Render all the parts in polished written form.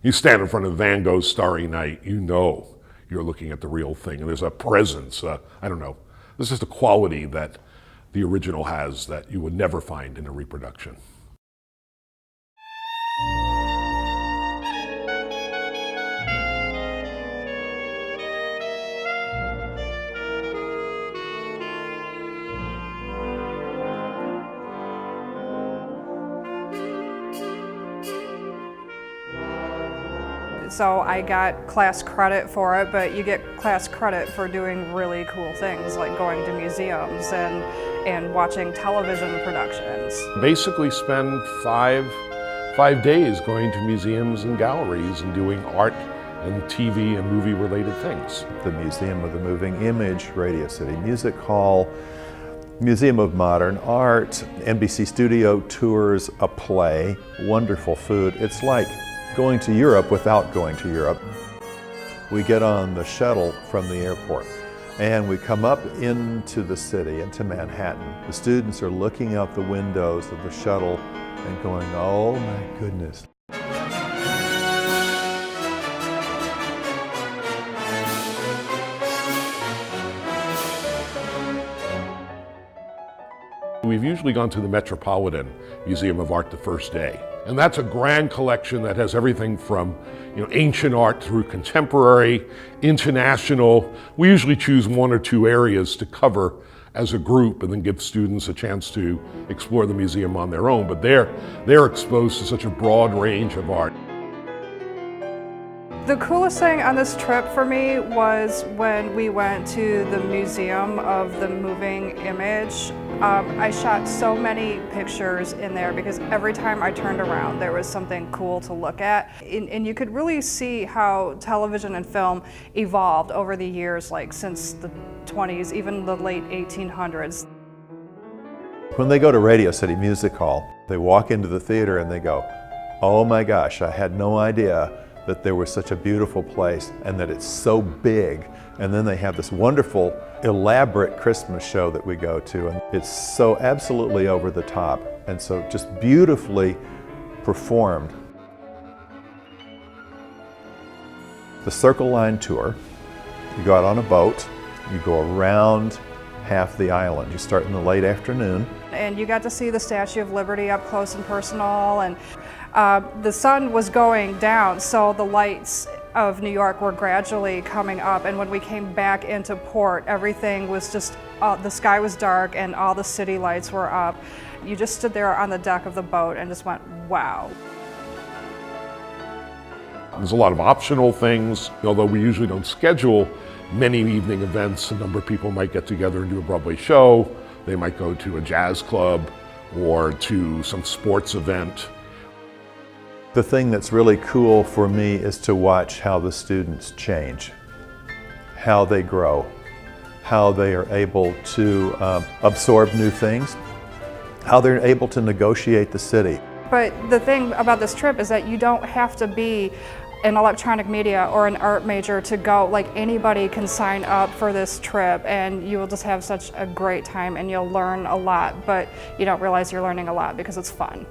You stand in front of Van Gogh's Starry Night, you know you're looking at the real thing, and there's a presence, I don't know, there's just a quality that the original has that you would never find in a reproduction. So I got class credit for it, but you get class credit for doing really cool things like going to museums and watching television productions. Basically spend five days going to museums and galleries and doing art and TV and movie related things. The Museum of the Moving Image, Radio City Music Hall, Museum of Modern Art, NBC Studio tours, a play, wonderful food. It's like going to Europe without going to Europe. We get on the shuttle from the airport and we come up into the city, into Manhattan. The students are looking out the windows of the shuttle and going, oh my goodness. We've usually gone to the Metropolitan Museum of Art the first day. And that's a grand collection that has everything from ancient art through contemporary, international. We usually choose one or two areas to cover as a group and then give students a chance to explore the museum on their own. But they're exposed to such a broad range of art. The coolest thing on this trip for me was when we went to the Museum of the Moving Image. I shot so many pictures in there because every time I turned around there was something cool to look at. And you could really see how television and film evolved over the years, like since the 20s, even the late 1800s. When they go to Radio City Music Hall, they walk into the theater and they go, oh my gosh, I had no idea that there was such a beautiful place and that it's so big. And then they have this wonderful, elaborate Christmas show that we go to, and it's so absolutely over the top and so just beautifully performed. The Circle Line tour, you go out on a boat, you go around half the island. You start in the late afternoon. And you got to see the Statue of Liberty up close and personal, and the sun was going down, so the lights of New York were gradually coming up, and when we came back into port, everything was just, the sky was dark and all the city lights were up. You just stood there on the deck of the boat and just went, wow. There's a lot of optional things, although we usually don't schedule many evening events. A number of people might get together and do a Broadway show. They might go to a jazz club or to some sports event. The thing that's really cool for me is to watch how the students change, how they grow, how they are able to absorb new things, how they're able to negotiate the city. But the thing about this trip is that you don't have to be an electronic media or an art major to go. Like, anybody can sign up for this trip and you will just have such a great time and you'll learn a lot, but you don't realize you're learning a lot because it's fun.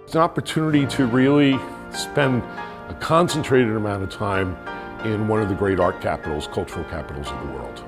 It's an opportunity to really spend a concentrated amount of time in one of the great art capitals, cultural capitals of the world.